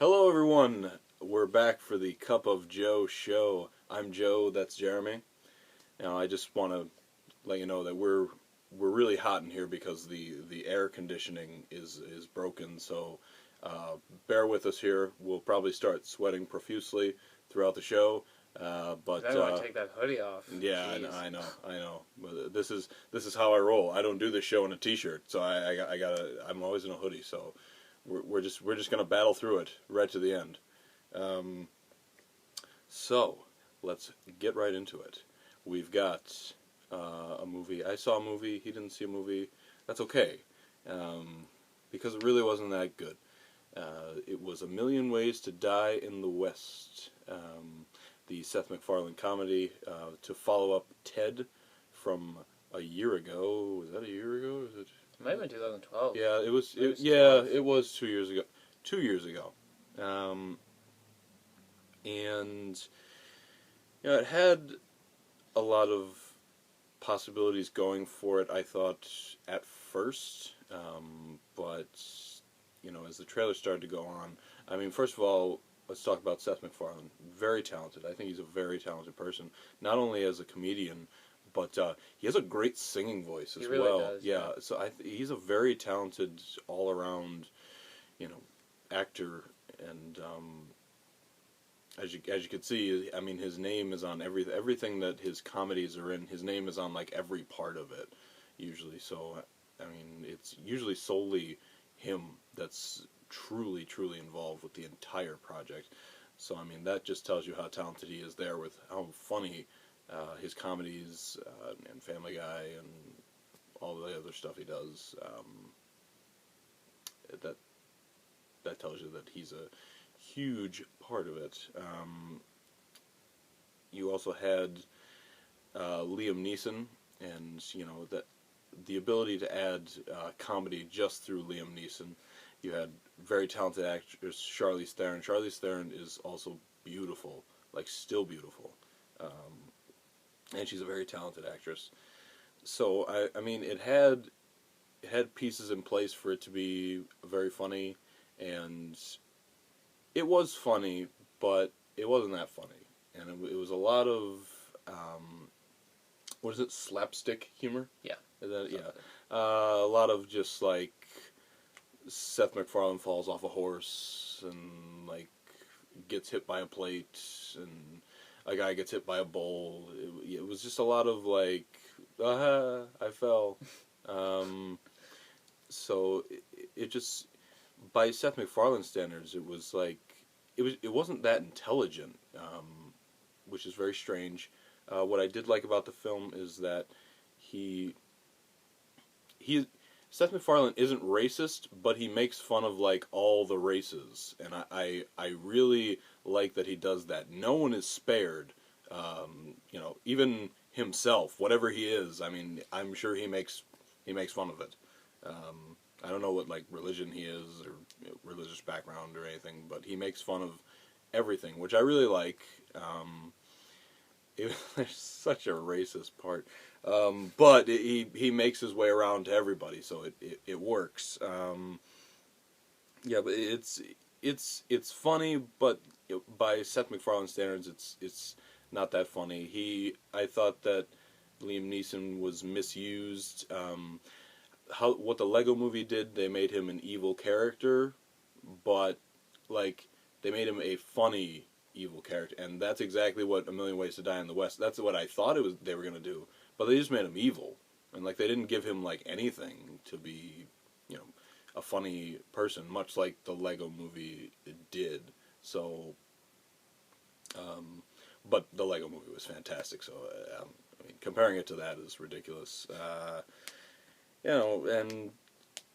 Hello, everyone. We're back for the Cup of Joe show. I'm Joe. That's Jeremy. Now, I just want to let you know that we're really hot in here because the air conditioning is broken. So bear with us here. We'll probably start sweating profusely throughout the show. But I want to take that hoodie off. yeah, Jeez. I know. But this is how I roll. I don't do this show in a t-shirt, so I gotta. I'm always in a hoodie. So we're just gonna battle through it right to the end. Um, so let's get right into it. We've got a movie. I saw a movie. He didn't see a movie. That's okay, because it really wasn't that good. It was A Million Ways to Die in the West, the Seth MacFarlane comedy to follow up Ted from a year ago. Was that a year ago? Is it? It might have been 2012. Yeah, it was. Maybe it's Yeah, 12. it was 2 years ago. 2 years ago, and it had a lot of possibilities going for it. I thought at first, but as the trailer started to go on, I mean, first of all, let's talk about Seth MacFarlane. Very talented. I think he's a very talented person, not only as a comedian, but he has a great singing voice as He really well. does, Yeah, yeah. so he's a very talented all-around, actor, and as you can see, I mean, his name is on everything that his comedies are in. His name is on like every part of it, usually. So, I mean, it's usually solely him that's truly involved with the entire project. So, I mean, that just tells you how talented he is there with how funny his comedies and Family Guy and all the other stuff he does. That tells you that he's a huge part of it. You also had Liam Neeson, and that the ability to add comedy just through Liam Neeson. You had very talented actress Charlize Theron. Charlize Theron is also beautiful, like still beautiful, and she's a very talented actress. So I mean, it had pieces in place for it to be very funny, and it was funny, but it wasn't that funny, and it was a lot of what is it, slapstick humor? Yeah. Is that, yeah, a lot of just like Seth MacFarlane falls off a horse and like gets hit by a plate, and a guy gets hit by a bowl. It was just a lot of like, I fell. So it just, by Seth MacFarlane standards, it was like it wasn't that intelligent, which is very strange. What I did like about the film is that he Seth MacFarlane isn't racist, but he makes fun of like all the races, and I really like that he does that. No one is spared. Even himself, whatever he is. I mean, I'm sure he makes fun of it. I don't know what like religion he is or religious background or anything, but he makes fun of everything, which I really like. There's such a racist part, but he makes his way around to everybody, so it works. Yeah, but it's funny, but by Seth MacFarlane standards, it's not that funny. I thought that Liam Neeson was misused. What the Lego Movie did, they made him an evil character, but like they made him a funny evil character, and that's exactly what A Million Ways to Die in the West. That's what I thought they were gonna do, but they just made him evil, and like they didn't give him like anything to be, a funny person, much like the Lego Movie did. So, but the Lego Movie was fantastic. So, I mean, comparing it to that is ridiculous. And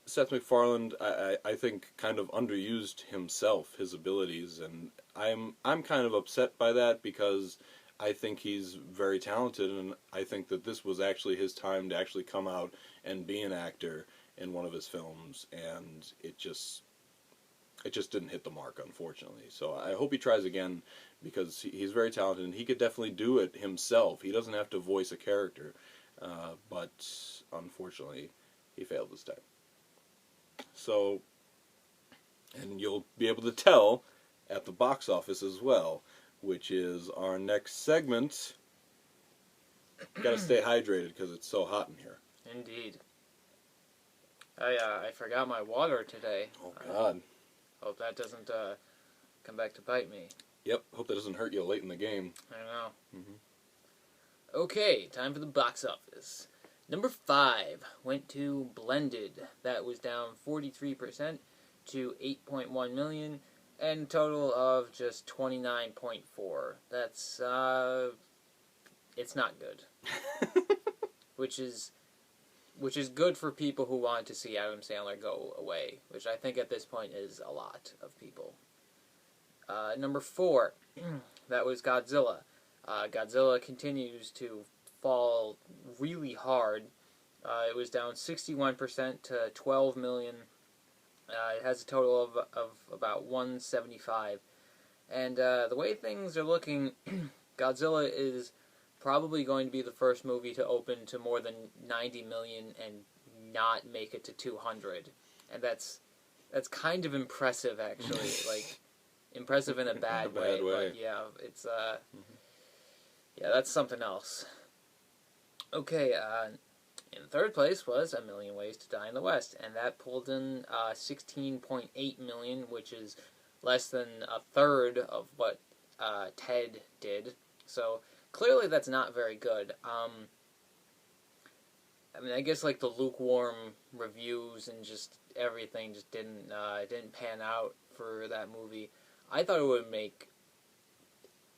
Seth MacFarlane, I think, kind of underused himself, his abilities, and I'm kind of upset by that because I think he's very talented, and I think that this was actually his time to actually come out and be an actor in one of his films, and it just didn't hit the mark, unfortunately. So I hope he tries again because he's very talented, and he could definitely do it himself. He doesn't have to voice a character, but unfortunately, he failed this time. So, and you'll be able to tell at the box office as well, which is our next segment. Got to stay hydrated because it's so hot in here. Indeed. I forgot my water today. Oh God. Hope that doesn't come back to bite me. Yep. Hope that doesn't hurt you late in the game. I know. Mm-hmm. Okay, time for the box office. Number 5 went to Blended. That was down 43% to 8.1 million, and a total of just 29.4. That's it's not good. which is good for people who want to see Adam Sandler go away, which I think at this point is a lot of people. Number 4, that was Godzilla. Godzilla continues to fall really hard. It was down 61% to 12 million. It has a total of about 175. And the way things are looking, Godzilla is probably going to be the first movie to open to more than 90 million and not make it to 200. And that's kind of impressive, actually. Like, impressive in a bad way. But yeah, it's yeah, that's something else. Okay, in third place was A Million Ways to Die in the West, and that pulled in 16.8 million, which is less than a third of what Ted did. So clearly that's not very good. I mean, I guess like the lukewarm reviews and just everything just didn't pan out for that movie. I thought it would make.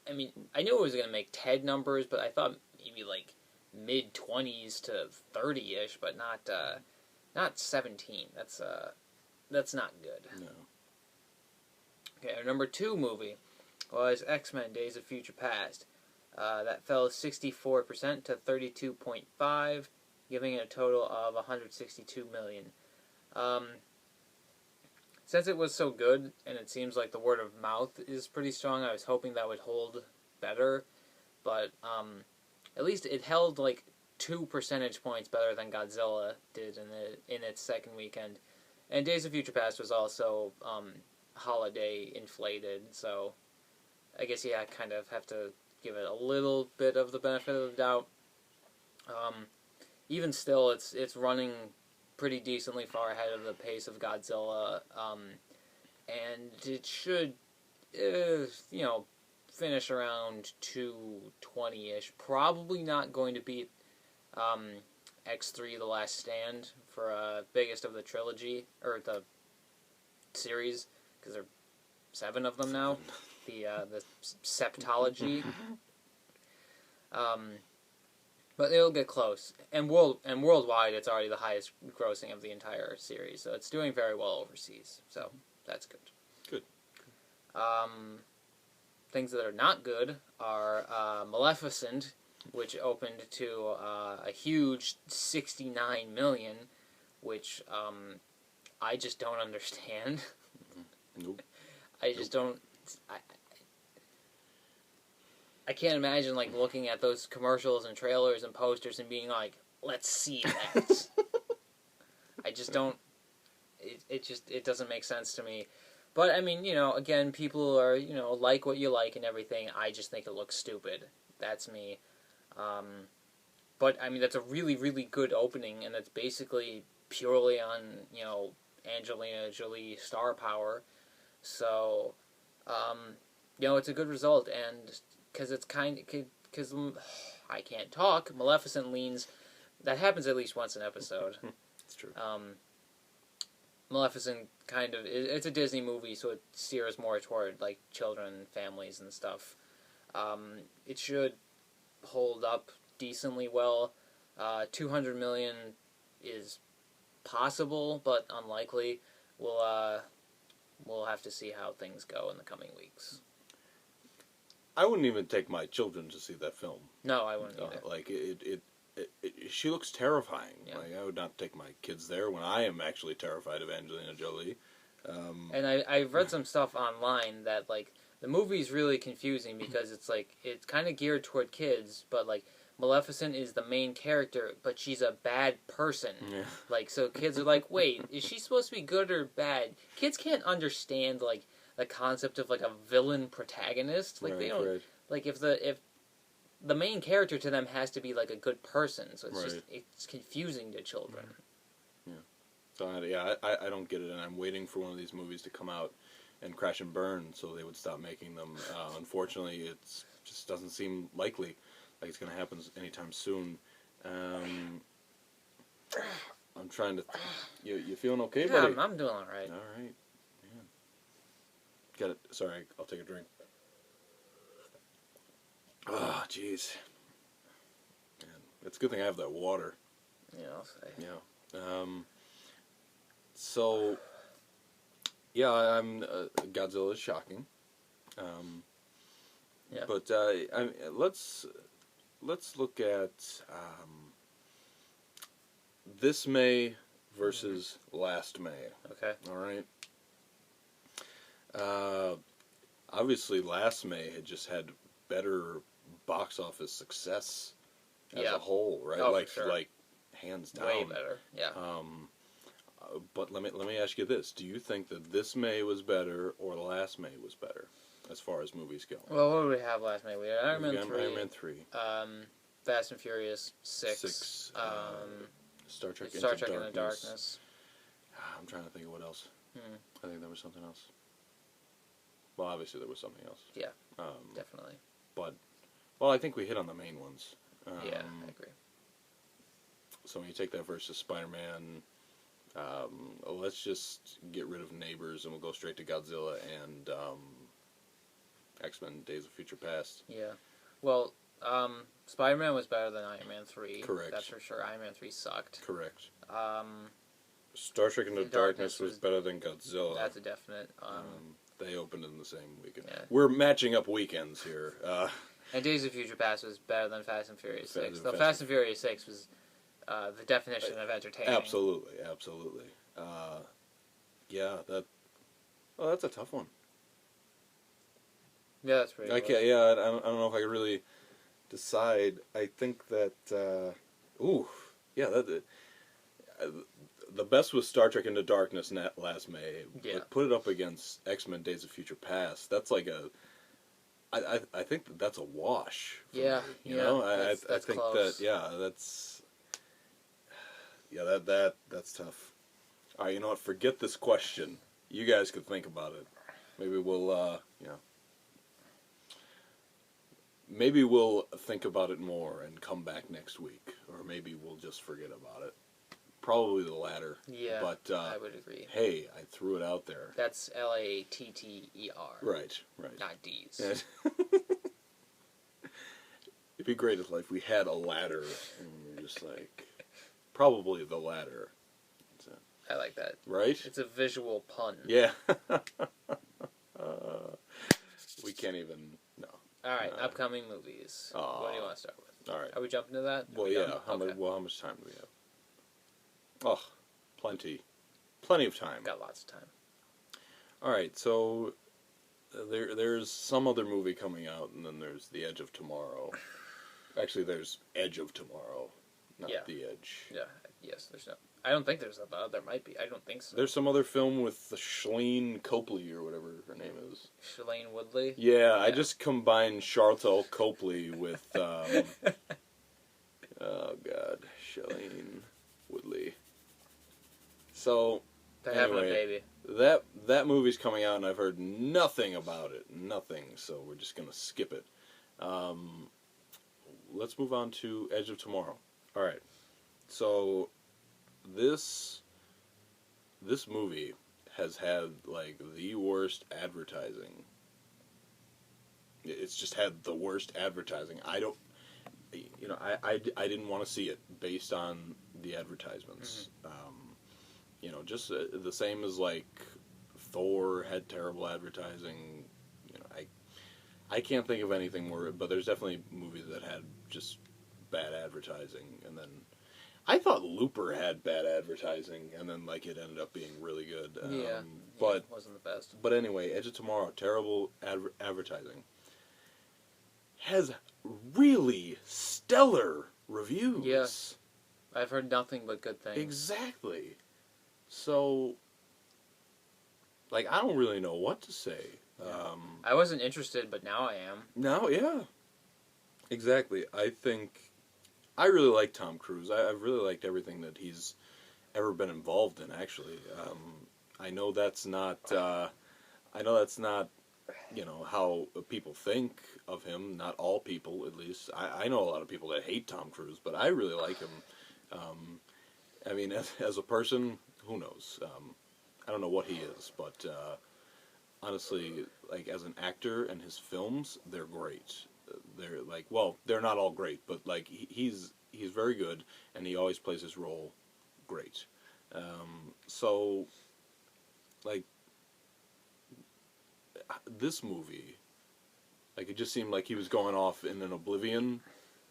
I mean, I knew it was going to make Ted numbers, but I thought maybe like mid-20s to 30-ish, but not 17. That's not good. No. Okay, our number 2 movie was X-Men: Days of Future Past. That fell 64% to 32.5, giving it a total of 162 million. Since it was so good, and it seems like the word of mouth is pretty strong, I was hoping that would hold better, but at least it held like 2 percentage points better than Godzilla did in its second weekend. And Days of Future Past was also holiday inflated, so I guess I kind of have to give it a little bit of the benefit of the doubt. Even still, it's running pretty decently far ahead of the pace of Godzilla, and it should, finish around 220-ish. Probably not going to beat X3: The Last Stand for biggest of the trilogy, or the series, because there are 7 of them now. The septology. But it'll get close. And worldwide, it's already the highest grossing of the entire series. So it's doing very well overseas. So that's good. Good. Things that are not good are Maleficent, which opened to a huge 69 million, which I just don't understand. Nope. I just don't. I can't imagine like looking at those commercials and trailers and posters and being like, "Let's see that." I just don't. It doesn't make sense to me. But I mean, again, people are like what you like and everything. I just think it looks stupid. That's me. But I mean, that's a really, really good opening, and that's basically purely on Angelina Jolie star power. So, it's a good result, and because I can't talk, Maleficent leans. That happens at least once an episode. It's true. Maleficent kind of it's a Disney movie, so it steers more toward like children, families, and stuff. It should hold up decently well. 200 million is possible, but unlikely. We'll have to see how things go in the coming weeks. I wouldn't even take my children to see that film. No, I wouldn't either. Like she looks terrifying. Yeah. Like I would not take my kids there when I am actually terrified of Angelina Jolie. And I've read some stuff online that like the movie's really confusing because it's kind of geared toward kids, but like Maleficent is the main character, but she's a bad person. Yeah. Like, so kids are like, wait, is she supposed to be good or bad? Kids can't understand like the concept of like a villain protagonist. Like they don't like if the main character to them has to be like a good person, so it's it's confusing to children. Yeah. So I don't get it, and I'm waiting for one of these movies to come out and crash and burn, so they would stop making them. Unfortunately, it just doesn't seem likely, like it's going to happen anytime soon. I'm trying to. You feeling okay, buddy? Yeah, I'm doing all right. All right. Yeah. Got it. Sorry, I'll take a drink. Ah, jeez. It's a good thing I have that water. Yeah, I'll say. Yeah. So, yeah, Godzilla is shocking. Yeah. But let's look at this May versus last May. Okay. All right. Obviously, last May had just had better box office success as a whole, right? Oh, like, for sure. like hands down. Way better. Yeah. But let me ask you this: do you think that this May was better or last May was better, as far as movies go? Well, what did we have last May? We had Iron Man 3. Iron Man 3. Fast and Furious 6. Star Trek Into Darkness. Darkness. I'm trying to think of what else. Hmm. I think there was something else. Well, obviously there was something else. Yeah, definitely. But, well, I think we hit on the main ones. Yeah, I agree. So when you take that versus Spider-Man, let's just get rid of Neighbors and we'll go straight to Godzilla and X-Men Days of Future Past. Yeah. Well, Spider-Man was better than Iron Man 3. Correct. That's for sure. Iron Man 3 sucked. Correct. Um, Star Trek Into Darkness was better than Godzilla. That's a definite. They opened in the same weekend. Yeah. We're matching up weekends here. And Days of Future Past was better than Fast and Furious 6. Though Fast and Furious 6 was the definition of entertaining. Absolutely. Yeah, that's a tough one. Yeah, that's pretty good. Yeah, I don't know if I could really decide. I think that, the best was Star Trek Into Darkness last May. Yeah. But put it up against X-Men Days of Future Past. That's like I think that's a wash. Yeah, me, you know? That's I think close. that's tough. All right, you know what? Forget this question. You guys could think about it. Maybe we'll, maybe we'll think about it more and come back next week, or maybe we'll just forget about it. Probably the latter. Yeah, but I would agree. Hey, I threw it out there. That's LATTER. Right. Not D's. It'd be great if we had a ladder and we were just like, probably the ladder. I like that. Right? It's a visual pun. Yeah. We can't even, no. All right, upcoming movies. What do you want to start with? All right. Are we jumping to that? Well, yeah. How much time do we have? Oh, plenty. Plenty of time. Got lots of time. All right, so there's some other movie coming out, and then there's The Edge of Tomorrow. Actually, there's Edge of Tomorrow, not The Edge. Yeah, yes, there's no... I don't think there's a... There might be. I don't think so. There's some other film with Shailene Copley, or whatever her name is. Shailene Woodley? Yeah, I just combined Charlton Copley with... oh, God. Shailene Woodley. So, They're having a baby. That movie's coming out, and I've heard nothing about it. Nothing, so we're just going to skip it. Let's move on to Edge of Tomorrow. All right. So, this movie has had, like, the worst advertising. It's just had the worst advertising. I didn't want to see it based on the advertisements. Mm-hmm. Just the same as, like, Thor had terrible advertising. I can't think of anything more, but there's definitely movies that had just bad advertising, and then I thought Looper had bad advertising, and then like it ended up being really good. But it wasn't the best. But anyway, Edge of Tomorrow, terrible advertising, has really stellar reviews. Yes, I've heard nothing but good things. Exactly. So like, I don't really know what to say. I wasn't interested, but now I am. Now, yeah. Exactly. I really like Tom Cruise. I've really liked everything that he's ever been involved in, actually. I know that's not, how people think of him. Not all people, at least. I know a lot of people that hate Tom Cruise, but I really like him. I mean, as a person, who knows? I don't know what he is, but honestly, like, as an actor and his films, they're great. They're like, well, they're not all great, but like he's very good, and he always plays his role great. So, like, this movie, like, it just seemed like he was going off in an Oblivion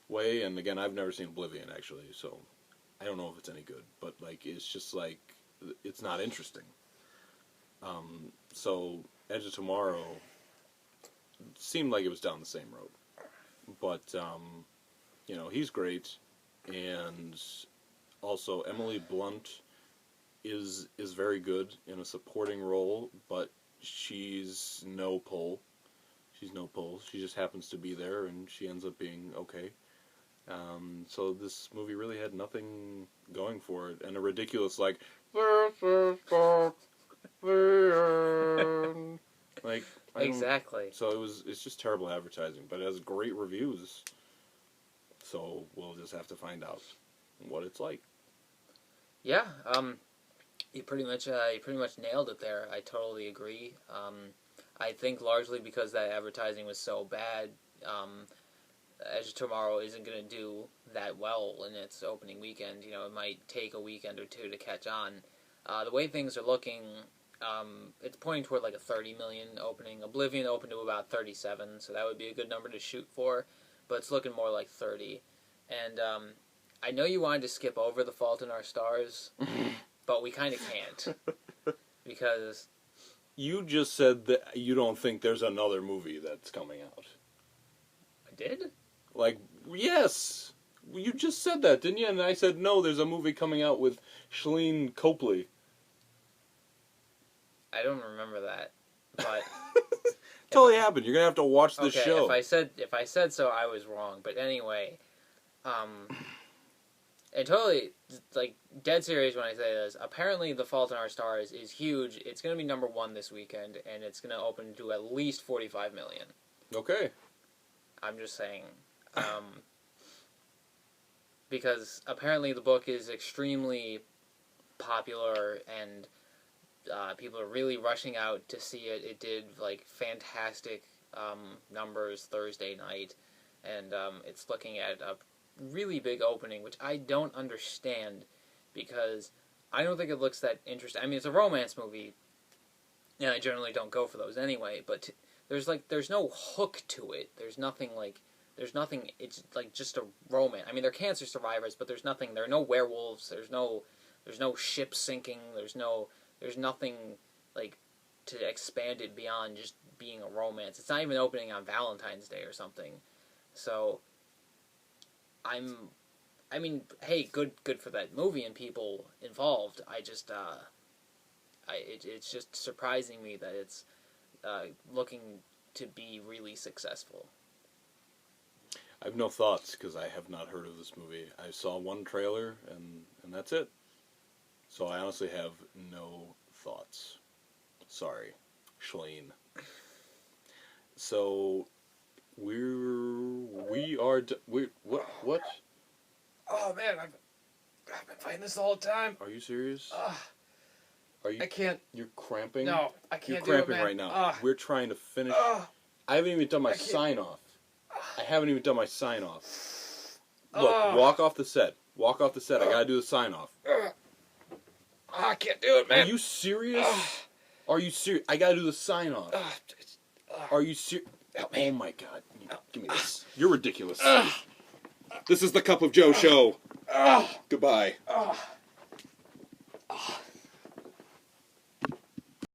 way, and again, I've never seen Oblivion, actually, so I don't know if it's any good, but, like, it's just, like, it's not interesting. So, Edge of Tomorrow seemed like it was down the same road. But, he's great, and also Emily Blunt is very good in a supporting role, but she's no pull. She's no pull. She just happens to be there, and she ends up being okay. So this movie really had nothing going for it, and a ridiculous, like, this is the end. Like, Exactly. So it's just terrible advertising, but it has great reviews. So we'll just have to find out what it's like. Yeah. You pretty much nailed it there. I totally agree. I think largely because that advertising was so bad, Edge of Tomorrow isn't going to do that well in its opening weekend. It might take a weekend or two to catch on. The way things are looking, it's pointing toward like a 30 million opening. Oblivion opened to about 37, so that would be a good number to shoot for, but it's looking more like 30. And I know you wanted to skip over The Fault in Our Stars, but we kind of can't. Because you just said that you don't think there's another movie that's coming out. I did? Like, yes! You just said that, didn't you? And I said, no, there's a movie coming out with Shailene Copley. I don't remember that, but Totally happened. You're gonna have to watch this okay, show. If I said so, I was wrong. But anyway, and totally, like, dead serious when I say this. Apparently, The Fault in Our Stars is huge. It's gonna be number 1 this weekend, and it's gonna open to at least 45 million. Okay. I'm just saying, because apparently the book is extremely popular and. People are really rushing out to see it. It did, like, fantastic numbers Thursday night, and it's looking at a really big opening, which I don't understand, because I don't think it looks that interesting. I mean, it's a romance movie, and I generally don't go for those anyway, but there's no hook to it. There's nothing, it's, like, just a romance. I mean, they're cancer survivors, but there are no werewolves, there's no ship sinking, there's nothing, like, to expand it beyond just being a romance. It's not even opening on Valentine's Day or something. So, I mean, hey, good for that movie and people involved. I just, it's just surprising me that it's looking to be really successful. I have no thoughts, because I have not heard of this movie. I saw one trailer, and that's it. So I honestly have no thoughts. Sorry, Shailene. So what? Oh man, I've been fighting this the whole time. Are you serious? I can't. You're cramping? No, I You're can't cramping do it, man. right now. We're trying to finish. I haven't even done my sign off. Look, walk off the set. I gotta do the sign off. I can't do it, man. Are you serious? Are you serious? I gotta do the sign off. Are you serious? Oh my god. Give me this. You're ridiculous. This is the Cup of Joe show. Goodbye.